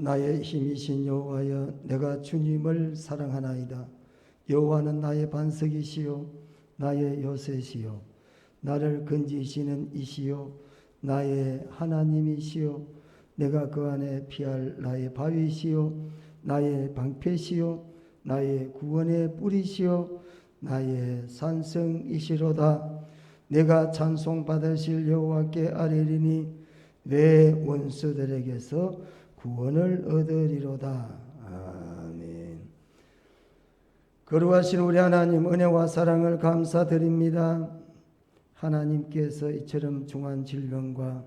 나의 힘이신 여호와여, 내가 주님을 사랑하나이다. 여호와는 나의 반석이시요 나의 요새시요 나를 건지시는 이시요 나의 하나님이시요 내가 그 안에 피할 나의 바위시요 나의 방패시요 나의 구원의 뿌리시요 나의 산성이시로다. 내가 찬송받으실 여호와께 아뢰리니 내 원수들에게서 구원을 얻으리로다. 아멘. 거룩하신 우리 하나님, 은혜와 사랑을 감사드립니다. 하나님께서 이처럼 중한 질병과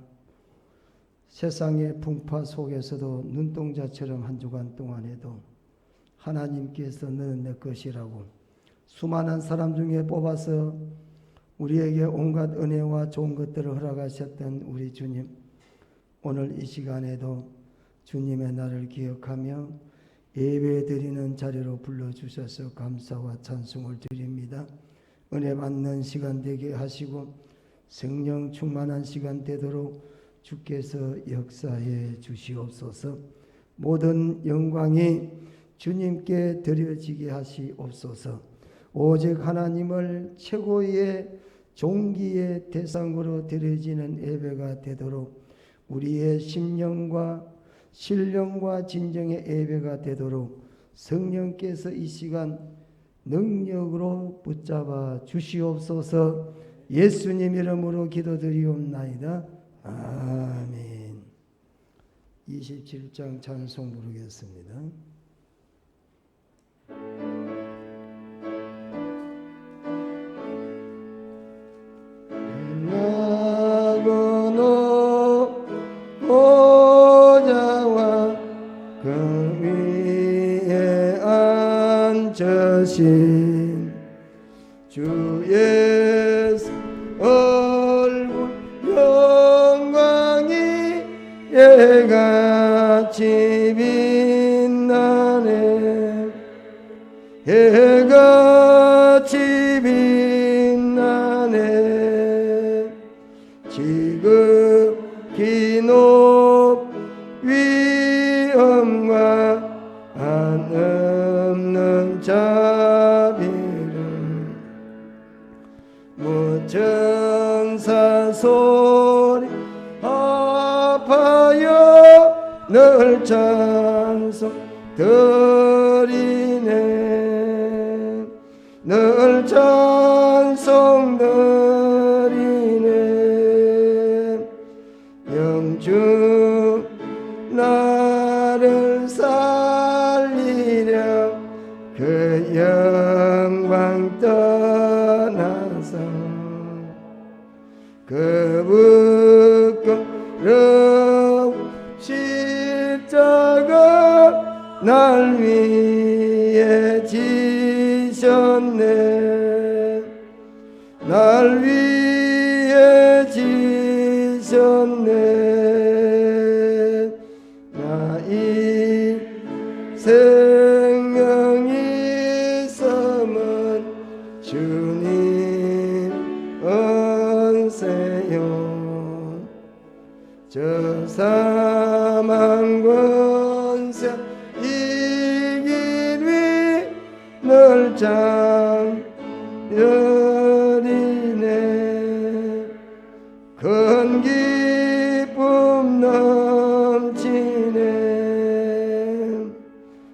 세상의 풍파 속에서도 눈동자처럼 한 주간 동안에도 하나님께서 너는 내 것이라고 수많은 사람 중에 뽑아서 우리에게 온갖 은혜와 좋은 것들을 허락하셨던 우리 주님, 오늘 이 시간에도 주님의 날을 기억하며 예배드리는 자리로 불러주셔서 감사와 찬송을 드립니다. 은혜 받는 시간 되게 하시고 성령 충만한 시간 되도록 주께서 역사해 주시옵소서. 모든 영광이 주님께 드려지게 하시옵소서. 오직 하나님을 최고의 존귀의 대상으로 드려지는 예배가 되도록 우리의 심령과 신령과 진정의 예배가 되도록 성령께서 이 시간 능력으로 붙잡아 주시옵소서. 예수님 이름으로 기도드리옵나이다. 아멘. 27장 찬송 부르겠습니다. 주의 얼굴 영광이 해같이 빛나네. 해같이 빛나네. 지극히 높이 위엄과 한없는 자비를 무천사 소리 합하여 늘 찬송 드리네. 늘 찬송 드리네. 영주 나를 살리려 그 영광 떠나서 그 부끄러운 십자가 날 위해 지셨네. 날 위해 지셨네. 나이 생명이 섬은 주님 은세요. 저 사망 권세 이긴 위 늘 장렬이네. 큰 기쁨 넘치네.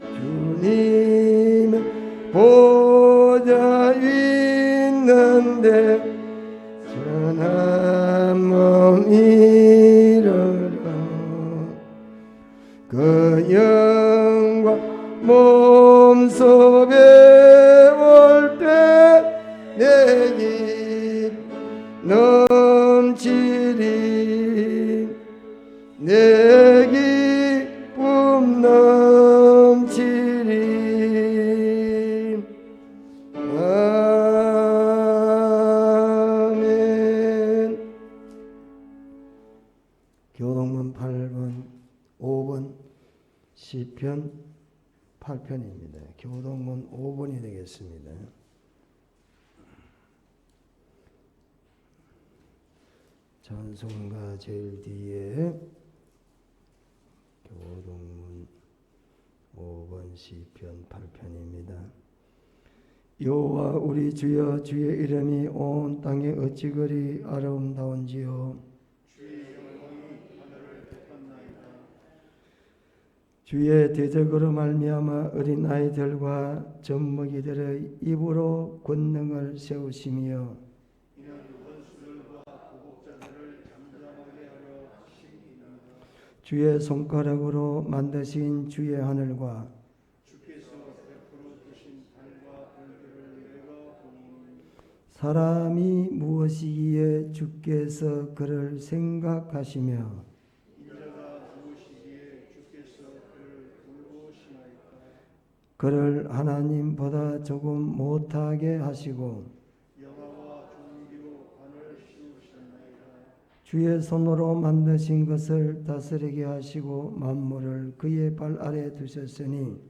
주님의 보좌 있는데 선한 몸 이르러 그 영광 몸속에 올 때 내 기쁨 넘치리. 내 기쁨 넘치리. 아멘. 교동문 8번 5번 시편 8편입니다. 교동문 5번이 되겠습니다. 찬송가 제일 뒤에 교동문 시편 8편입니다. 여호와 우리 주여, 주의 이름이 온 땅에 어찌 그리 아름다운지요. 주의 대적으로 말미암아 어린 아이들과 젖먹이들의 입으로 권능을 세우시며 주의 손가락으로 만드신 주의 하늘과 사람이 무엇이기에 주께서 그를 생각하시며 그를 하나님보다 조금 못하게 하시고 주의 손으로 만드신 것을 다스리게 하시고 만물을 그의 발 아래 두셨으니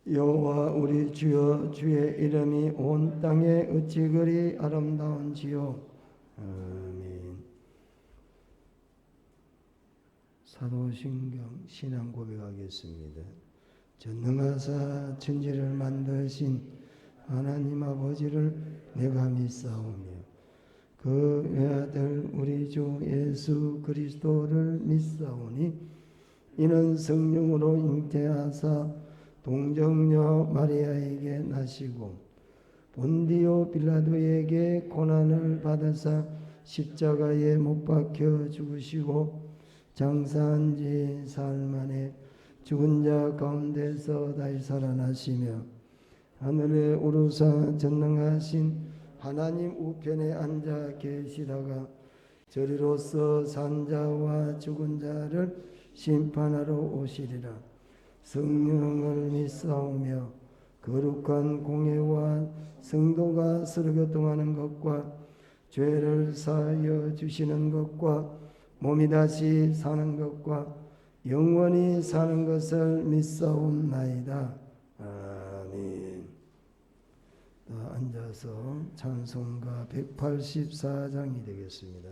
여호와 우리 주여, 주의 이름이 온 땅에 어찌 그리 아름다운지요. 아멘. 사도신경 신앙 고백하겠습니다. 전능하사 천지를 만드신 하나님 아버지를 내가 믿사오며 그 외아들 우리 주 예수 그리스도를 믿사오니 이는 성령으로 잉태하사 동정녀 마리아에게 나시고 본디오 빌라도에게 고난을 받으사 십자가에 못 박혀 죽으시고 장사한 지 사흘 만에 죽은 자 가운데서 다시 살아나시며 하늘에 오르사 전능하신 하나님 우편에 앉아 계시다가 저리로서 산 자와 죽은 자를 심판하러 오시리라. 성령을 믿사오며 거룩한 공회와 성도가 서로 교통하는 것과 죄를 사하여 주시는 것과 몸이 다시 사는 것과 영원히 사는 것을 믿사옵나이다. 아멘. 앉아서 찬송가 184장이 되겠습니다.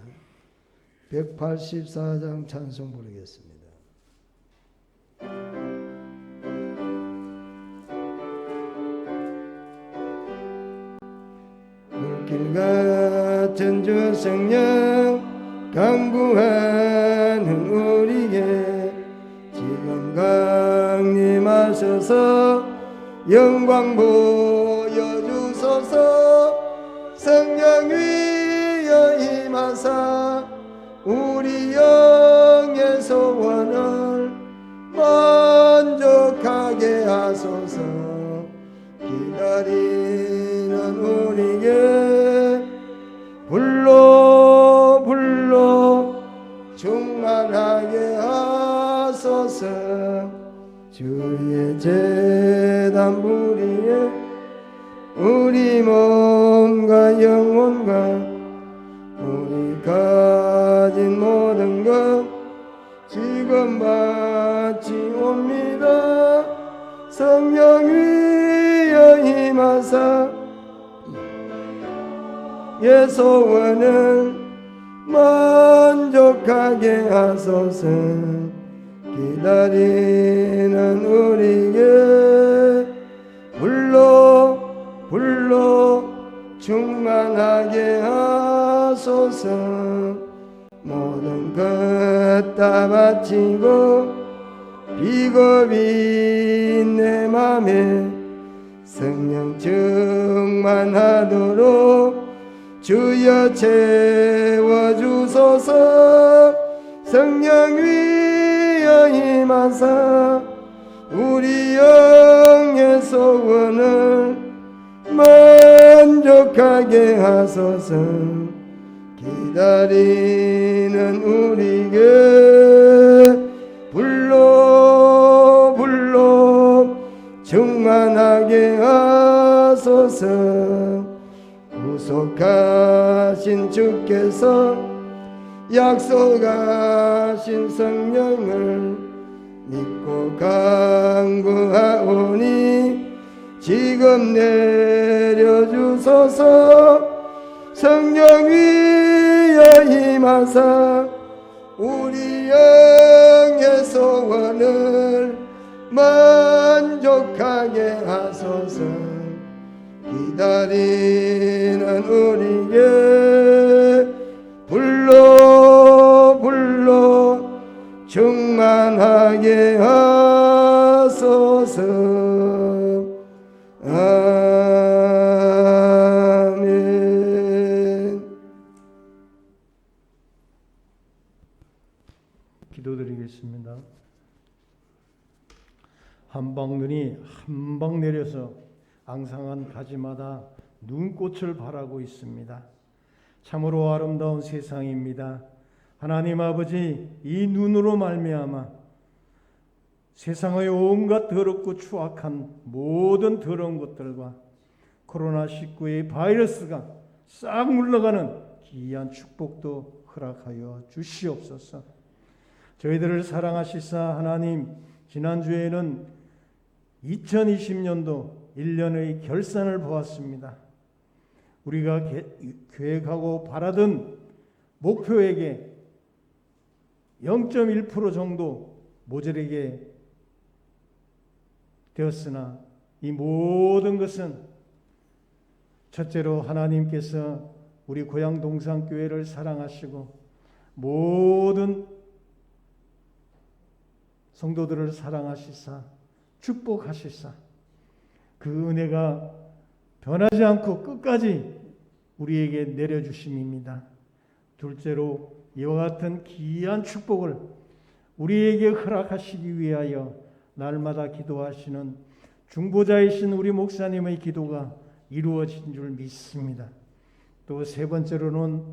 184장 찬송 부르겠습니다. 물길 같은 주 성령 강구하는 우리에게 지금 강림하셔서 영광 보여주소서. 성령 위여 임하사 우리 영의 소원을 만족하게 하소서. 기다리는 우리에게 불러 충만하게 하소서. 주의 제단 부리에 우리 몸과 영혼과 우리 가진 모든 것 지금 바치옵니다. 성령 위여 임하사 예 소원을 만족하게 하소서. 기다리는 우리에게 불러 충만하게 하소서. 모든 것 다 바치고 비겁인 내 맘에 성령 충만하도록 주여 채워주소서. 성령 위여 임하사 우리 영의 소원을 만족하게 하소서. 기다리는 우리에게 불러 충만하게 하소서. 구속하신 주께서 약속하신 성령을 믿고 간구하오니 지금 내려주소서. 성령 위에 임하사 우리 영의 소원을 만족하게 하소서. 기다리는 우리에게 불러 충만하게 하소서. 아멘. 기도드리겠습니다. 한방눈이 한방 내려서 앙상한 가지마다 눈꽃을 바라고 있습니다. 참으로 아름다운 세상입니다. 하나님 아버지, 이 눈으로 말미암아 세상의 온갖 더럽고 추악한 모든 더러운 것들과 코로나19의 바이러스가 싹 물러가는 귀한 축복도 허락하여 주시옵소서. 저희들을 사랑하시사 하나님, 지난주에는 2020년도 1년의 결산을 보았습니다. 우리가 계획하고 바라던 목표에게 0.1% 정도 모자라게 되었으나 이 모든 것은 첫째로 하나님께서 우리 고향 동산교회를 사랑하시고 모든 성도들을 사랑하시사 축복하시사 그 은혜가 변하지 않고 끝까지 우리에게 내려주심입니다. 둘째로 이와 같은 귀한 축복을 우리에게 허락하시기 위하여 날마다 기도하시는 중보자이신 우리 목사님의 기도가 이루어진 줄 믿습니다. 또 세 번째로는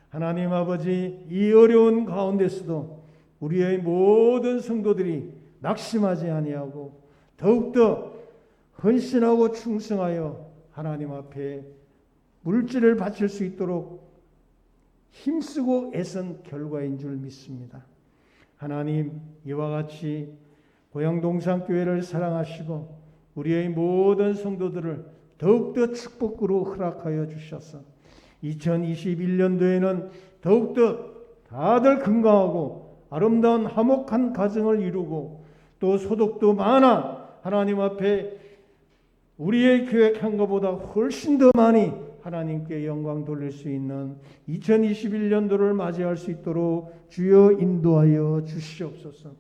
하나님 아버지, 이 어려운 가운데서도 우리의 모든 성도들이 낙심하지 아니하고 더욱더 헌신하고 충성하여 하나님 앞에 물질을 바칠 수 있도록 힘쓰고 애쓴 결과인 줄 믿습니다. 하나님, 이와 같이 고향 동산교회를 사랑하시고 우리의 모든 성도들을 더욱더 축복으로 허락하여 주셔서 2021년도에는 더욱더 다들 건강하고 아름다운 화목한 가정을 이루고 또 소득도 많아 하나님 앞에 우리의 계획한 것보다 훨씬 더 많이 하나님께 영광 돌릴 수 있는 2021년도를 맞이할 수 있도록 주여 인도하여 주시옵소서.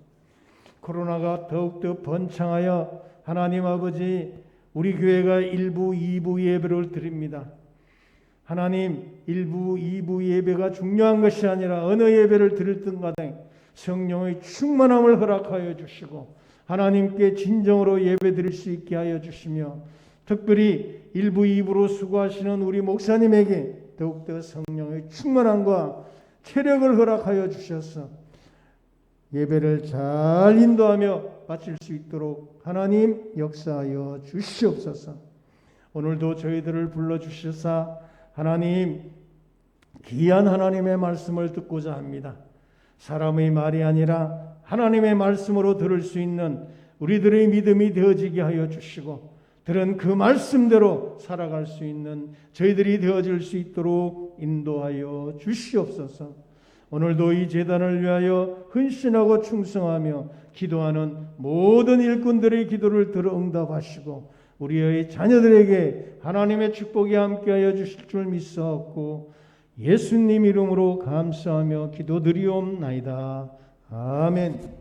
코로나가 더욱더 번창하여 하나님 아버지, 우리 교회가 1부, 2부 예배를 드립니다. 하나님, 1부, 2부 예배가 중요한 것이 아니라 어느 예배를 드렸든 간에 성령의 충만함을 허락하여 주시고 하나님께 진정으로 예배 드릴 수 있게 하여 주시며 특별히 1부, 2부로 수고하시는 우리 목사님에게 더욱더 성령의 충만함과 체력을 허락하여 주셔서 예배를 잘 인도하며 바칠 수 있도록 하나님 역사하여 주시옵소서. 오늘도 저희들을 불러주셔서 하나님, 귀한 하나님의 말씀을 듣고자 합니다. 사람의 말이 아니라 하나님의 말씀으로 들을 수 있는 우리들의 믿음이 되어지게 하여 주시고 들은 그 말씀대로 살아갈 수 있는 저희들이 되어질 수 있도록 인도하여 주시옵소서. 오늘도 이 제단을 위하여 헌신하고 충성하며 기도하는 모든 일꾼들의 기도를 들어 응답하시고 우리의 자녀들에게 하나님의 축복이 함께하여 주실 줄 믿사옵고 예수님 이름으로 감사하며 기도드리옵나이다. 아멘.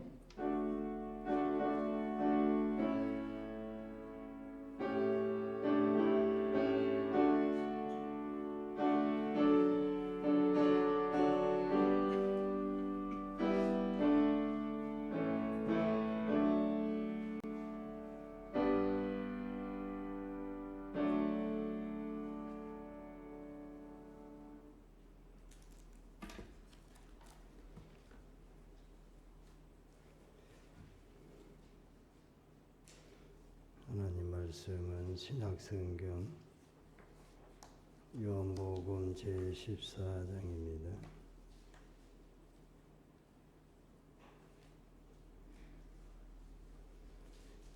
하나님 말씀은 신약성경 요한복음 제14장입니다.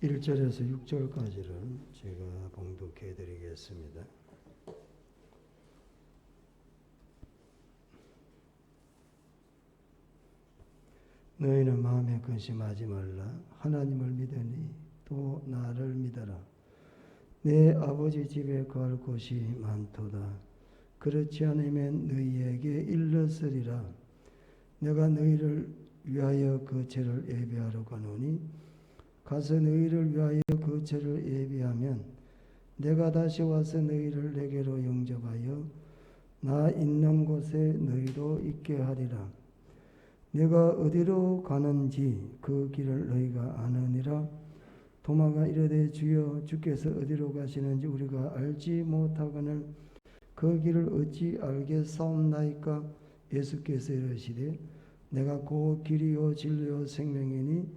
1절에서 6절까지를 제가 봉독해 드리겠습니다. 너희는 마음에 근심하지 말라. 하나님을 믿으니 또 나를 믿어라. 내 아버지 집에 갈 곳이 많도다. 그렇지 않으면 너희에게 일렀으리라. 내가 너희를 위하여 그 제를 예비하러 가노니 가서 너희를 위하여 그 제를 예비하면 내가 다시 와서 너희를 내게로 영접하여 나 있는 곳에 너희도 있게 하리라. 내가 어디로 가는지 그 길을 너희가 아느니라. 도마가 이르되 주여 주께서 어디로 가시는지 우리가 알지 못하거늘 그 길을 어찌 알겠사옵나이까. 예수께서 이르시되 내가 그 길이요 진리요 생명이니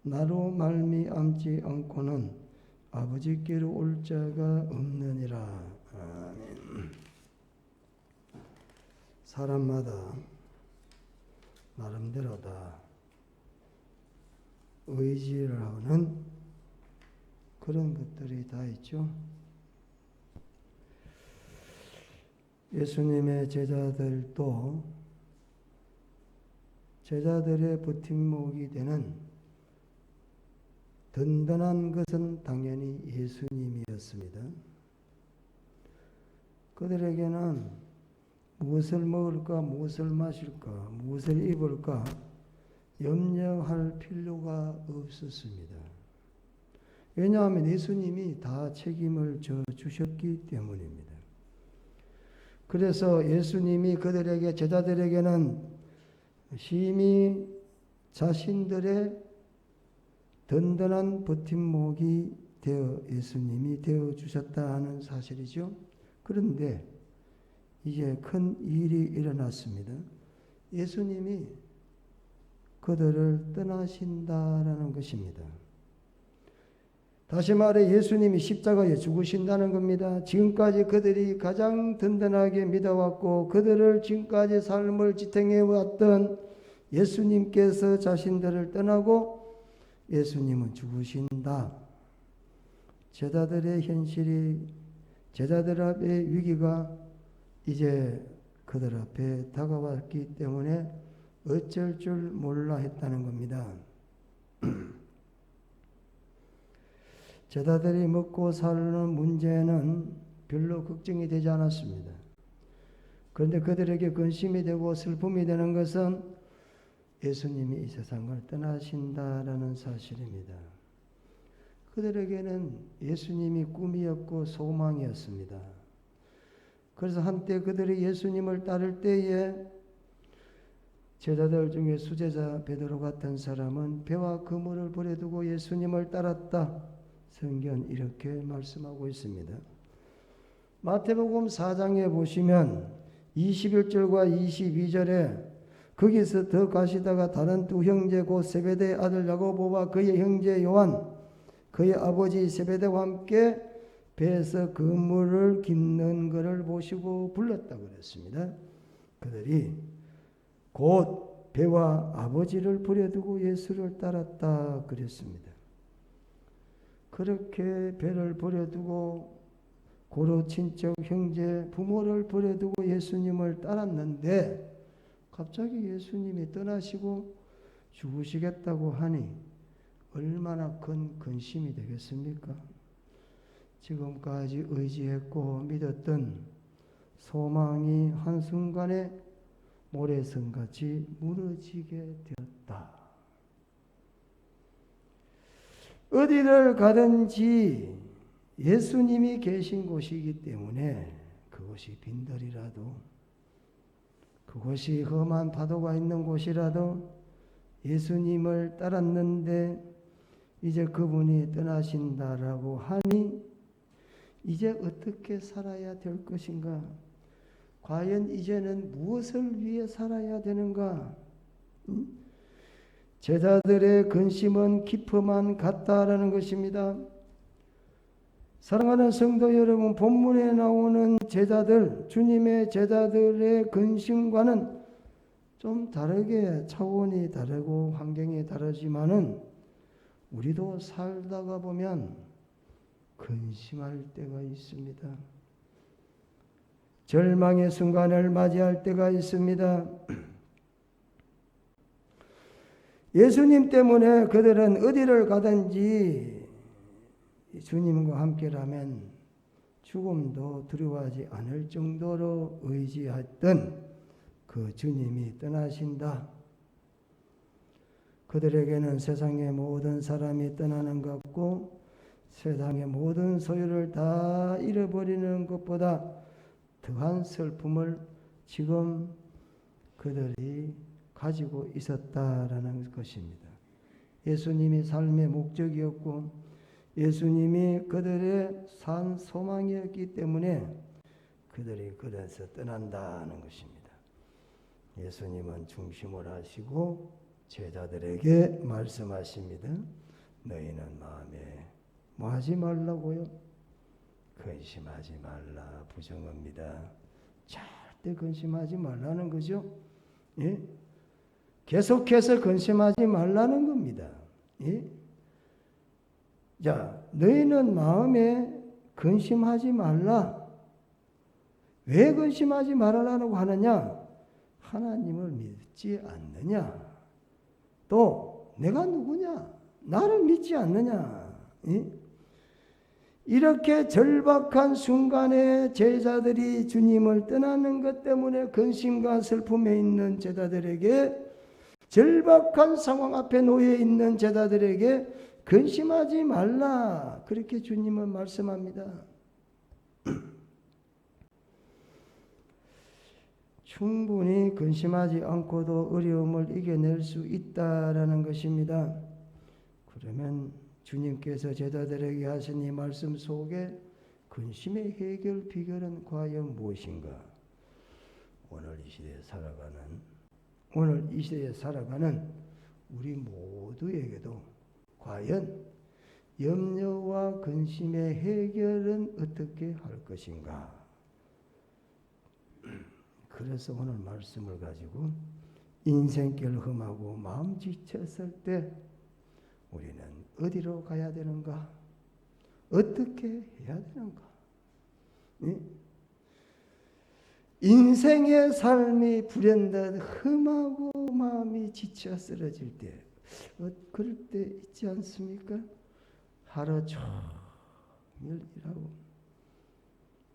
나로 말미암지 않고는 아버지께로 올 자가 없느니라. 아멘. 사람마다 나름대로 다 의지를 하는 그런 것들이 다 있죠. 예수님의 제자들도 제자들의 버팀목이 되는 든든한 것은 당연히 예수님이었습니다. 그들에게는 무엇을 먹을까, 무엇을 마실까, 무엇을 입을까 염려할 필요가 없었습니다. 왜냐하면 예수님이 다 책임을 져 주셨기 때문입니다. 그래서 예수님이 그들에게 제자들에게는 심히 자신들의 든든한 버팀목이 되어 예수님이 되어 주셨다 하는 사실이죠. 그런데 이제 큰 일이 일어났습니다. 예수님이 그들을 떠나신다라는 것입니다. 다시 말해 예수님이 십자가에 죽으신다는 겁니다. 지금까지 그들이 가장 든든하게 믿어왔고 그들을 지금까지 삶을 지탱해왔던 예수님께서 자신들을 떠나고 예수님은 죽으신다. 제자들의 현실이, 제자들 앞의 위기가 이제 그들 앞에 다가왔기 때문에 어쩔 줄 몰라 했다는 겁니다. 제자들이 먹고 사는 문제는 별로 걱정이 되지 않았습니다. 그런데 그들에게 근심이 되고 슬픔이 되는 것은 예수님이 이 세상을 떠나신다라는 사실입니다. 그들에게는 예수님이 꿈이었고 소망이었습니다. 그래서 한때 그들이 예수님을 따를 때에 제자들 중에 수제자 베드로 같은 사람은 배와 그물을 버려두고 예수님을 따랐다. 성경 이렇게 말씀하고 있습니다. 마태복음 4장에 보시면 21절과 22절에 거기서 더 가시다가 다른 두 형제 곧 세베대의 아들 야고보와 그의 형제 요한 그의 아버지 세베대와 함께 배에서 그물을 깁는 것을 보시고 불렀다고 그랬습니다. 그들이 곧 배와 아버지를 버려두고 예수를 따랐다 그랬습니다. 그렇게 배를 버려두고 고로 친척 형제 부모를 버려두고 예수님을 따랐는데 갑자기 예수님이 떠나시고 죽으시겠다고 하니 얼마나 큰 근심이 되겠습니까? 지금까지 의지했고 믿었던 소망이 한순간에 모래성같이 무너지게 되었다. 어디를 가든지 예수님이 계신 곳이기 때문에 그곳이 빈들이라도 그곳이 험한 파도가 있는 곳이라도 예수님을 따랐는데 이제 그분이 떠나신다라고 하니 이제 어떻게 살아야 될 것인가? 과연 이제는 무엇을 위해 살아야 되는가? 제자들의 근심은 깊어만 갔다라는 것입니다. 사랑하는 성도 여러분, 본문에 나오는 제자들, 주님의 제자들의 근심과는 좀 다르게 차원이 다르고 환경이 다르지만은 우리도 살다가 보면 근심할 때가 있습니다. 절망의 순간을 맞이할 때가 있습니다. 예수님 때문에 그들은 어디를 가든지 주님과 함께라면 죽음도 두려워하지 않을 정도로 의지했던 그 주님이 떠나신다. 그들에게는 세상의 모든 사람이 떠나는 것 같고 세상의 모든 소유를 다 잃어버리는 것보다 더한 슬픔을 지금 그들이 가지고 있었다라는 것입니다. 예수님이 삶의 목적이었고 예수님이 그들의 산 소망이었기 때문에 그들이 그래서 떠난다는 것입니다. 예수님은 중심을 하시고 제자들에게 말씀하십니다. 너희는 마음에 뭐 하지 말라고요? 근심하지 말라. 부정합니다. 절대 근심하지 말라는 거죠. 예? 계속해서 근심하지 말라는 겁니다. 예? 자, 너희는 마음에 근심하지 말라. 왜 근심하지 말라고 하느냐? 하나님을 믿지 않느냐? 또 내가 누구냐? 나를 믿지 않느냐? 예? 이렇게 절박한 순간에 제자들이 주님을 떠나는 것 때문에 근심과 슬픔에 있는 제자들에게, 절박한 상황 앞에 놓여 있는 제자들에게 근심하지 말라, 그렇게 주님은 말씀합니다. 충분히 근심하지 않고도 어려움을 이겨낼 수 있다라는 것입니다. 그러면 주님께서 제자들에게 하신 이 말씀 속에 근심의 해결 비결은 과연 무엇인가? 오늘 이 시대에 살아가는 우리 모두에게도 과연 염려와 근심의 해결은 어떻게 할 것인가? 그래서 오늘 말씀을 가지고 인생길 험하고 마음 지쳤을 때 우리는 어디로 가야 되는가? 어떻게 해야 되는가? 예? 인생의 삶이 불현듯 험하고 마음이 지쳐 쓰러질 때, 그럴 때 있지 않습니까? 하루 종일 일하고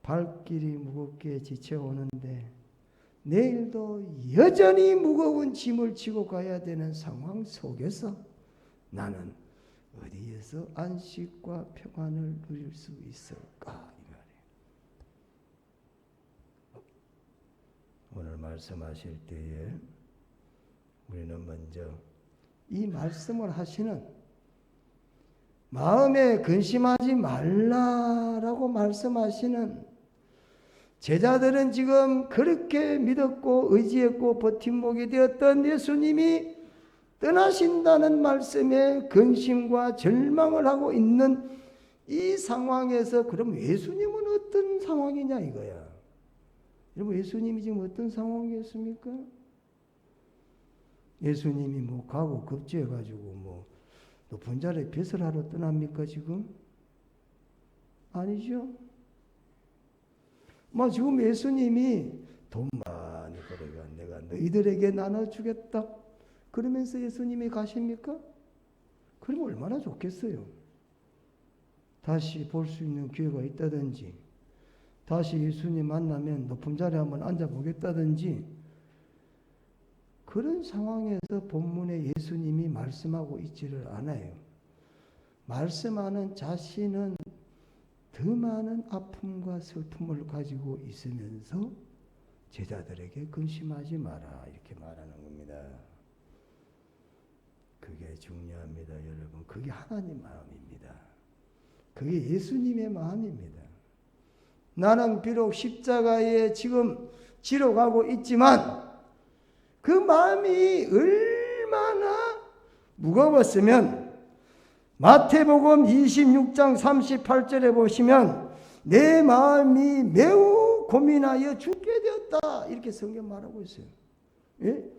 발길이 무겁게 지쳐오는데 내일도 여전히 무거운 짐을 지고 가야 되는 상황 속에서 나는 어디에서 안식과 평안을 누릴 수 있을까? 이 말이에요. 오늘 말씀하실 때에 우리는 먼저 이 말씀을 하시는, 마음에 근심하지 말라라고 말씀하시는 제자들은 지금 그렇게 믿었고 의지했고 버팀목이 되었던 예수님이 떠나신다는 말씀에 근심과 절망을 하고 있는 이 상황에서 그럼 예수님은 어떤 상황이냐 이거야. 여러분, 예수님이 지금 어떤 상황이었습니까? 예수님이 뭐 가고 급제해가지고 뭐 높은 자리에 배설하러 떠납니까 지금? 아니죠. 뭐 지금 예수님이 돈 많이 벌어가 내가 너희들에게 나눠주겠다 그러면서 예수님이 가십니까? 그러면 얼마나 좋겠어요. 다시 볼 수 있는 기회가 있다든지, 다시 예수님 만나면 높은 자리에 한번 앉아보겠다든지, 그런 상황에서 본문에 예수님이 말씀하고 있지를 않아요. 말씀하는 자신은 더 많은 아픔과 슬픔을 가지고 있으면서 제자들에게 근심하지 마라 이렇게 말하는 겁니다. 그게 중요합니다, 여러분. 그게 하나님 마음입니다. 그게 예수님의 마음입니다. 나는 비록 십자가에 지금 지러 가고 있지만 그 마음이 얼마나 무거웠으면 마태복음 26장 38절에 보시면 내 마음이 매우 고민하여 죽게 되었다 이렇게 성경 말하고 있어요. 예?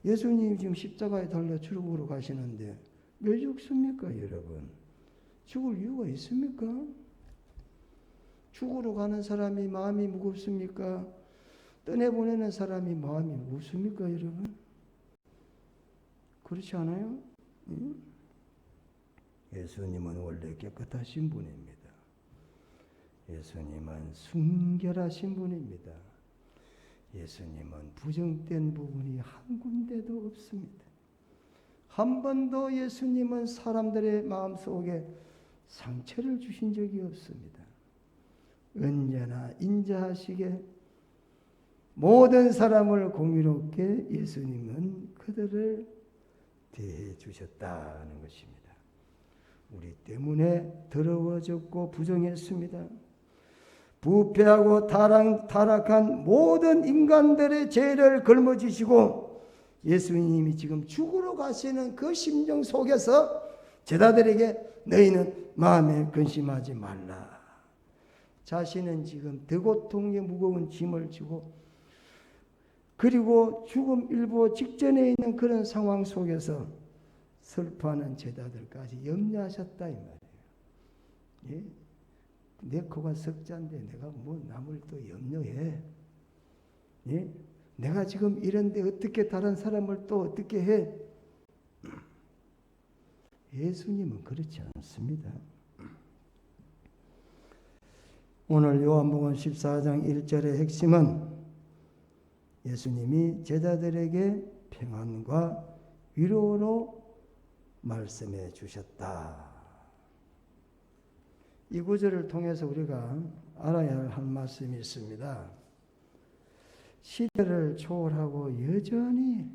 예수님 지금 십자가에 달려 죽으러 가시는데 왜 죽습니까, 여러분? 죽을 이유가 있습니까? 죽으러 가는 사람이 마음이 무겁습니까? 떠내보내는 사람이 마음이 무겁습니까, 여러분? 그렇지 않아요? 예수님은 원래 깨끗하신 분입니다. 예수님은 순결하신 분입니다. 예수님은 부정된 부분이 한 군데도 없습니다. 한 번도 예수님은 사람들의 마음속에 상처를 주신 적이 없습니다. 언제나 인자하시게 모든 사람을 공의롭게 예수님은 그들을 대해 주셨다는 것입니다. 우리 때문에 더러워졌고 부정했습니다. 부패하고 타락한 모든 인간들의 죄를 걸머지시고 예수님이 지금 죽으러 가시는 그 심정 속에서 제자들에게 너희는 마음에 근심하지 말라. 자신은 지금 대고통의 무거운 짐을 지고 그리고 죽음 일보 직전에 있는 그런 상황 속에서 슬퍼하는 제자들까지 염려하셨다 이 말이에요. 예? 내 코가 석자인데 내가 뭐 남을 또 염려해? 예? 내가 지금 이런데 어떻게 다른 사람을 또 어떻게 해? 예수님은 그렇지 않습니다. 오늘 요한복음 14장 1절의 핵심은 예수님이 제자들에게 평안과 위로로 말씀해 주셨다. 이 구절을 통해서 우리가 알아야 할 말씀이 있습니다. 시대를 초월하고 여전히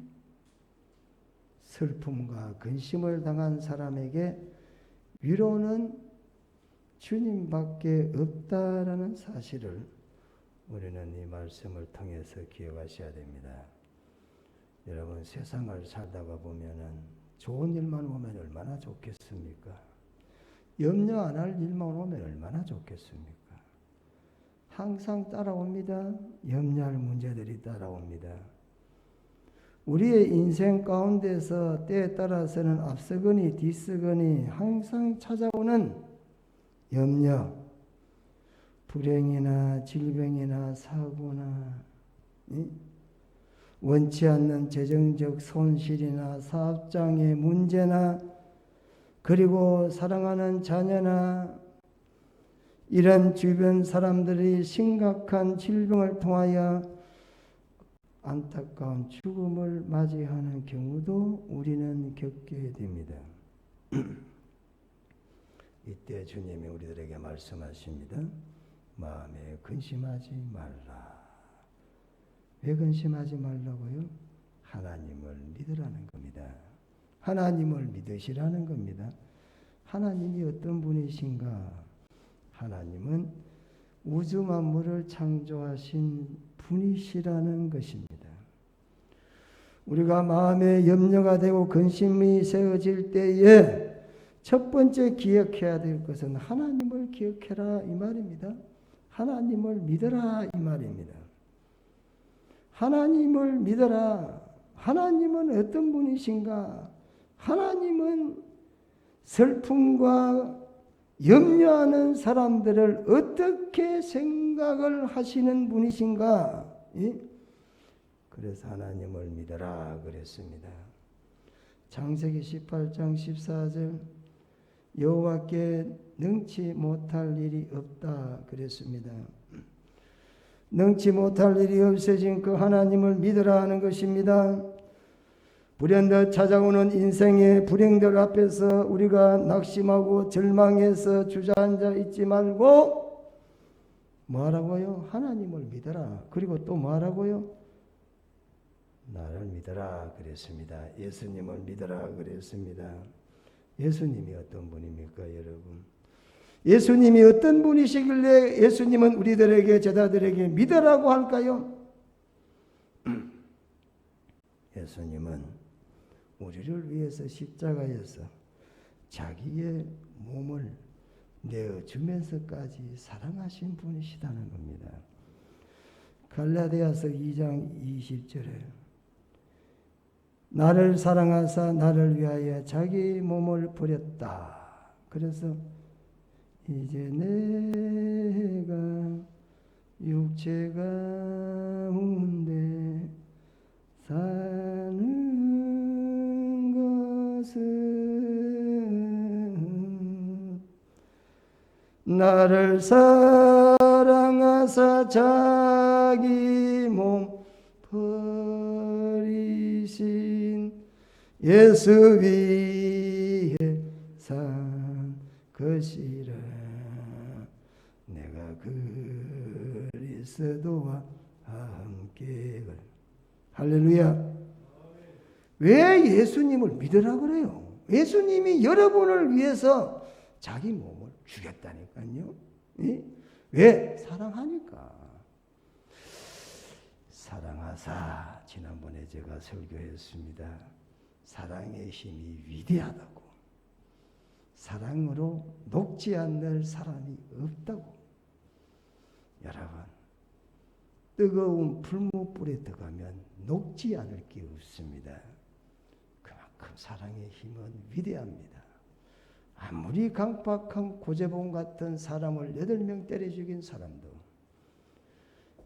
슬픔과 근심을 당한 사람에게 위로는 주님밖에 없다라는 사실을 우리는 이 말씀을 통해서 기억하셔야 됩니다. 여러분, 세상을 살다가 보면은 좋은 일만 오면 얼마나 좋겠습니까? 염려 안 할 일만 오면 얼마나 좋겠습니까? 항상 따라옵니다. 염려할 문제들이 따라옵니다. 우리의 인생 가운데서 때에 따라서는 앞서거니 뒤서거니 항상 찾아오는 염려, 불행이나 질병이나 사고나 원치 않는 재정적 손실이나 사업장의 문제나 그리고 사랑하는 자녀나 이런 주변 사람들이 심각한 질병을 통하여 안타까운 죽음을 맞이하는 경우도 우리는 겪게 됩니다. 이때 주님이 우리들에게 말씀하십니다. 마음에 근심하지 말라. 왜 근심하지 말라고요? 하나님을 믿으라는 겁니다. 하나님을 믿으시라는 겁니다. 하나님이 어떤 분이신가? 하나님은 우주 만물을 창조하신 분이시라는 것입니다. 우리가 마음에 염려가 되고 근심이 세워질 때에 첫 번째 기억해야 될 것은 하나님을 기억해라 이 말입니다. 하나님을 믿어라 이 말입니다. 하나님을 믿어라. 하나님은 어떤 분이신가? 하나님은 슬픔과 염려하는 사람들을 어떻게 생각을 하시는 분이신가? 그래서 하나님을 믿어라 그랬습니다. 창세기 18장 14절 여호와께 능치 못할 일이 없다 그랬습니다. 능치 못할 일이 없어진 그 하나님을 믿으라 하는 것입니다. 불현듯 찾아오는 인생의 불행들 앞에서 우리가 낙심하고 절망해서 주저앉아 있지 말고 뭐하라고요? 하나님을 믿어라. 그리고 또 뭐하라고요? 나를 믿어라 그랬습니다. 예수님을 믿어라 그랬습니다. 예수님이 어떤 분입니까, 여러분? 예수님이 어떤 분이시길래 예수님은 우리들에게 제자들에게 믿으라고 할까요? 예수님은 우리를 위해서 십자가에서 자기의 몸을 내어주면서까지 사랑하신 분이시다는 겁니다. 갈라디아서 2장 20절에 나를 사랑하사 나를 위하여 자기 몸을 버렸다. 그래서 이제 내가 육체 가운데 사는 것은 나를 사랑하사 자기 몸 버리신 예수 위에 산 것이라. 내가 그리스도와 함께. 할렐루야. 왜 예수님을 믿으라 그래요? 예수님이 여러분을 위해서 자기 몸을 주겠다니까요. 왜? 사랑하니까. 사랑하사, 지난번에 제가 설교했습니다. 사랑의 힘이 위대하다고. 사랑으로 녹지 않는 사람이 없다고. 여러분, 뜨거운 풀무불에 들어가면 녹지 않을 게 없습니다. 그만큼 사랑의 힘은 위대합니다. 아무리 강박한 고재봉 같은 사람을 8명 때려 죽인 사람도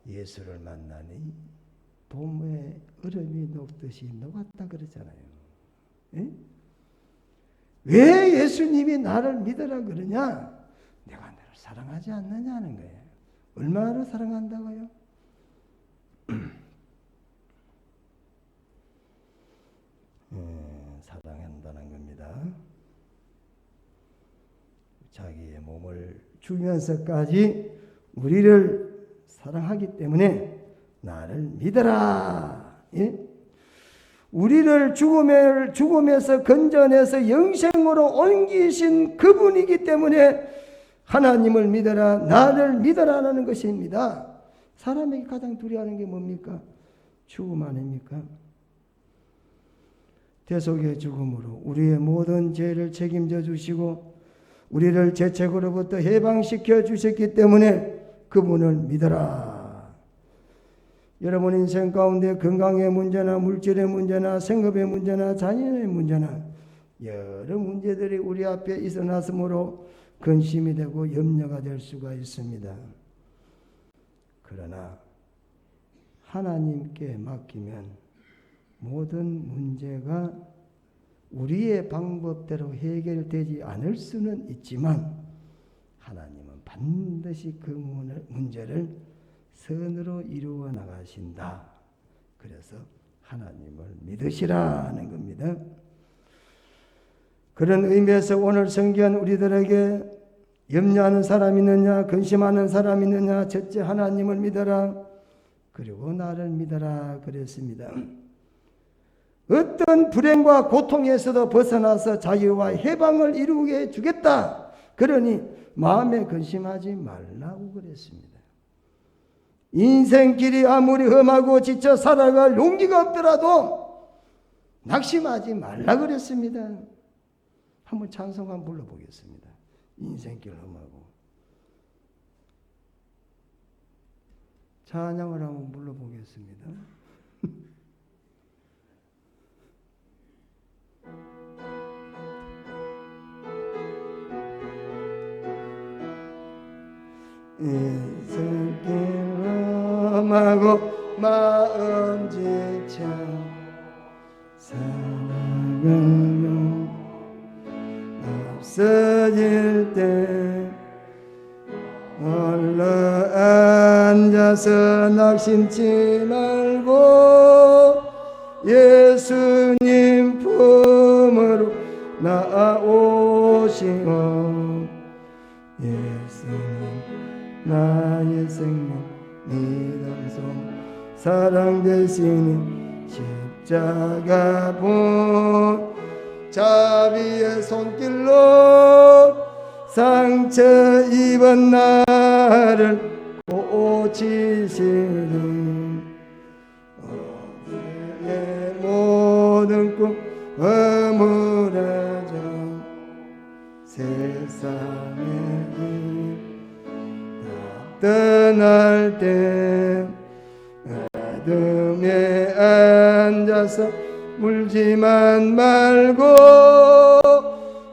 예수를 만나니 봄에 얼음이 녹듯이 녹았다 그러잖아요. 에? 왜 예수님이 나를 믿으라 그러냐? 내가 너를 사랑하지 않느냐는 거예요. 얼마나 사랑한다고요? 사랑한다는 겁니다. 자기의 몸을 주면서까지 우리를 사랑하기 때문에 나를 믿어라. 예? 우리를 죽음에서 건져내서 영생으로 옮기신 그분이기 때문에 하나님을 믿어라, 나를 믿어라라는 것입니다. 사람에게 가장 두려워하는 게 뭡니까? 죽음 아닙니까? 대속의 죽음으로 우리의 모든 죄를 책임져 주시고 우리를 죄책으로부터 해방시켜 주셨기 때문에 그분을 믿어라. 여러분 인생 가운데 건강의 문제나 물질의 문제나 생업의 문제나 자녀의 문제나 여러 문제들이 우리 앞에 있어놨으므로 근심이 되고 염려가 될 수가 있습니다. 그러나 하나님께 맡기면 모든 문제가 우리의 방법대로 해결되지 않을 수는 있지만 하나님은 반드시 그 문제를 선으로 이루어 나가신다. 그래서 하나님을 믿으시라는 겁니다. 그런 의미에서 오늘 성경 우리들에게 염려하는 사람이 있느냐, 근심하는 사람이 있느냐, 첫째 하나님을 믿어라. 그리고 나를 믿어라 그랬습니다. 어떤 불행과 고통에서도 벗어나서 자유와 해방을 이루게 해주겠다. 그러니 마음에 근심하지 말라고 그랬습니다. 인생길이 아무리 험하고 지쳐 살아갈 용기가 없더라도 낙심하지 말라 그랬습니다. 한번 찬송 한번 불러보겠습니다. 인생길 험하고 찬양을 한번 불러보겠습니다. 인생길 험하고 마음 지쳐 살아가며 없어질 때 홀로 앉아서 낙심치 말고 예수님 품으로 나아오시오. 예수님 나의 생명 믿음성 사랑 되시니 십자가 본 자비의 손길로 상처 입은 나를 고치시니 어제의 모든 꿈 허물어져 세상의 떠날 때 어둠에 앉아서 울지만 말고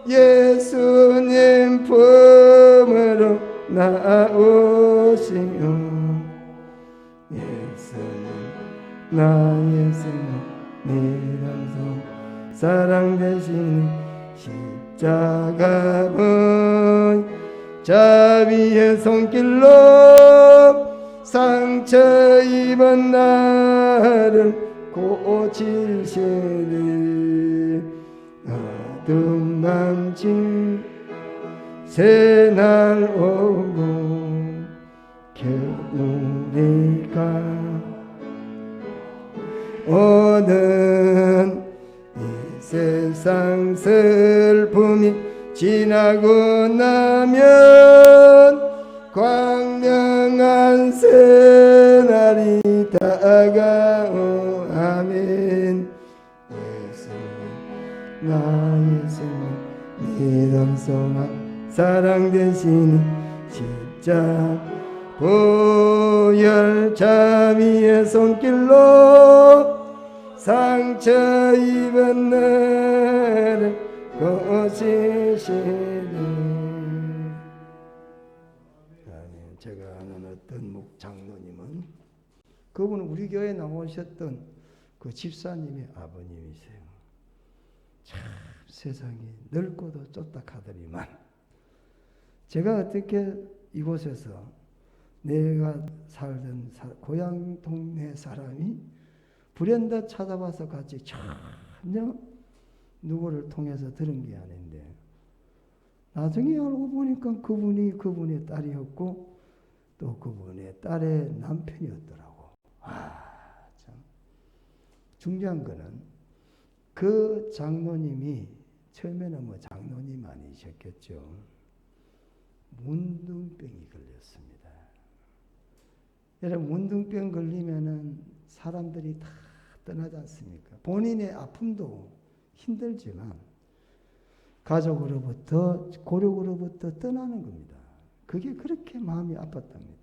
예수님 품으로 나아오시오. 예수님 나의 생명이라서 사랑 대신 십자가의 자비의 손길로 상처 입은 나를 고치시네. 어둠 만진 새날 오고 겨울일까 오는 이 세상 슬픔이 지나고 나면 광명한 새날이 다가오. 아멘. 예수님 나의 생명 믿음 소망 사랑 대신 십자 보혈 자비의 손길로 상처 입은 나를 고치시네. 제가 아는 어떤 목장로님은 그분은 우리 교회에 나오셨던 그 집사님의 아버님이세요. 참 세상이 넓고도 좁다 하더니만 제가 어떻게 이곳에서 내가 살던 고향 동네 사람이 불현듯 찾아와서 같이 전혀 누구를 통해서 들은 게 아닌데 나중에 알고 보니까 그분이 그분의 딸이었고 또 그분의 딸의 남편이었더라고. 참 중요한 거는 그 장로님이 처음에는 뭐 장로님 아니셨겠죠. 문둥병이 걸렸습니다. 여러분 문둥병 걸리면은 사람들이 다 떠나지 않습니까? 본인의 아픔도 힘들지만 가족으로부터 고력으로부터 떠나는 겁니다. 그게 그렇게 마음이 아팠답니다.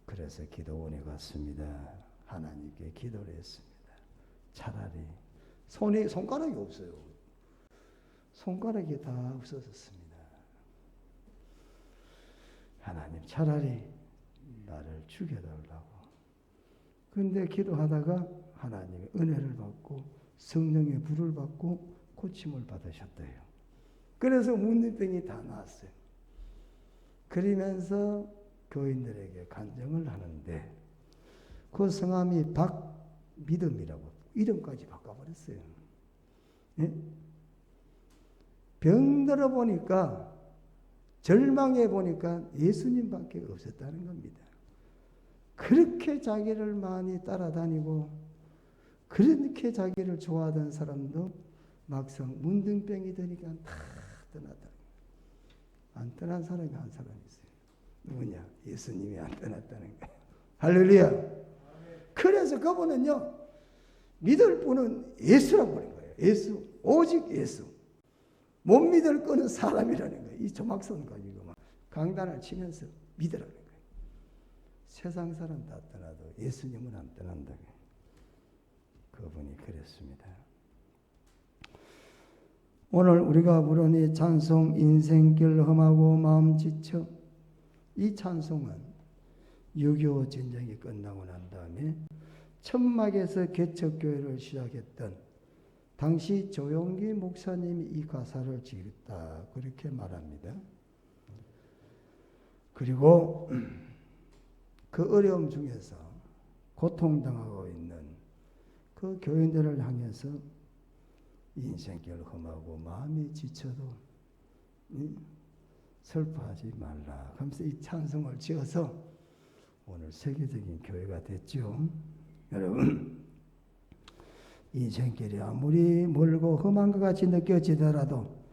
그래서 기도원에 갔습니다. 하나님께 기도를 했습니다. 차라리 손가락이 없어요. 손가락이 다 없어졌습니다. 하나님 차라리 나를 죽여달라고. 그런데 기도하다가 하나님의 은혜를 받고 성령의 불을 받고 고침을 받으셨대요. 그래서 문둥병이 다 나았어요. 그러면서 교인들에게 간증을 하는데 그 성함이 박믿음이라고 이름까지 바꿔버렸어요. 예? 병들어 보니까 절망해 보니까 예수님밖에 없었다는 겁니다. 그렇게 자기를 많이 따라다니고 그렇게 자기를 좋아하던 사람도 막상 문둥병이 되니까 다 떠났다. 안 떠난 사람이 한 사람 있어요. 누구냐? 예수님이 안 떠났다는 거예요. 할렐루야. 그래서 그분은요 믿을 분은 예수라고 하는 거예요. 예수, 오직 예수. 못 믿을 거는 사람이라는 거예요. 이 조막선 가지고 막 강단을 치면서 믿으라는 거예요. 세상 사람 다 떠나도 예수님은 안 떠난다고. 그분이 그랬습니다. 오늘 우리가 부르는 이 찬송 인생길 험하고 마음 지쳐, 이 찬송은 6.25 전쟁이 끝나고 난 다음에 천막에서 개척교회를 시작했던 당시 조용기 목사님이 이 가사를 지었다 그렇게 말합니다. 그리고 그 어려움 중에서 고통당하고 있는 그 교인들을 향해서 인생길 험하고 마음이 지쳐도 슬퍼하지 말라 하면서 이 찬송을 지어서 오늘 세계적인 교회가 됐죠. 여러분 인생길이 아무리 멀고 험한 것 같이 느껴지더라도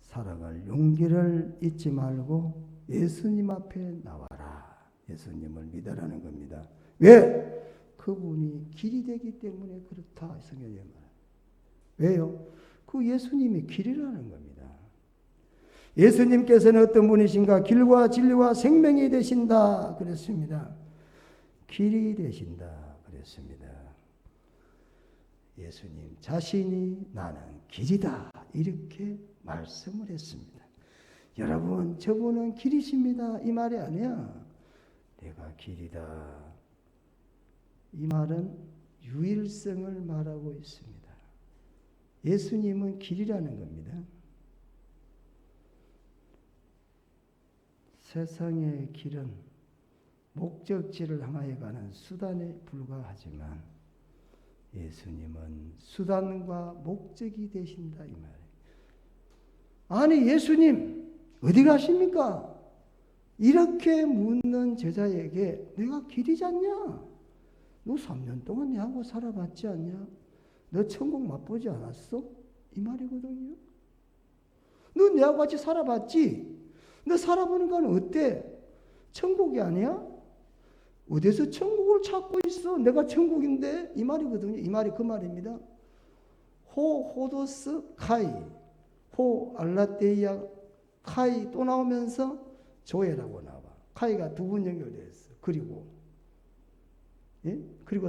살아갈 용기를 잊지 말고 예수님 앞에 나와라. 예수님을 믿으라는 겁니다. 왜? 그분이 길이 되기 때문에 그렇다. 성경에 말해요. 왜요? 그 예수님이 길이라는 겁니다. 예수님께서는 어떤 분이신가? 길과 진리와 생명이 되신다 그랬습니다. 길이 되신다 그랬습니다. 예수님 자신이 나는 길이다 이렇게 말씀을 했습니다. 여러분 저분은 길이십니다 이 말이 아니야. 내가 길이다. 이 말은 유일성을 말하고 있습니다. 예수님은 길이라는 겁니다. 세상의 길은 목적지를 향하여 가는 수단에 불과하지만 예수님은 수단과 목적이 되신다 이 말이에요. 아니 예수님 어디 가십니까? 이렇게 묻는 제자에게 내가 길이지 않냐? 너 3년 동안 내하고 살아봤지 않냐? 너 천국 맛보지 않았어? 이 말이거든요. 너 내하고 같이 살아봤지? 너 살아보는 건 어때? 천국이 아니야? 어디서 천국을 찾고 있어? 내가 천국인데? 이 말이거든요. 이 말이 그 말입니다. 호도스 카이, 알라테이아 카이 또 나오면서 조에라고 나와. 카이가 두 번 연결되어 있어. 그리고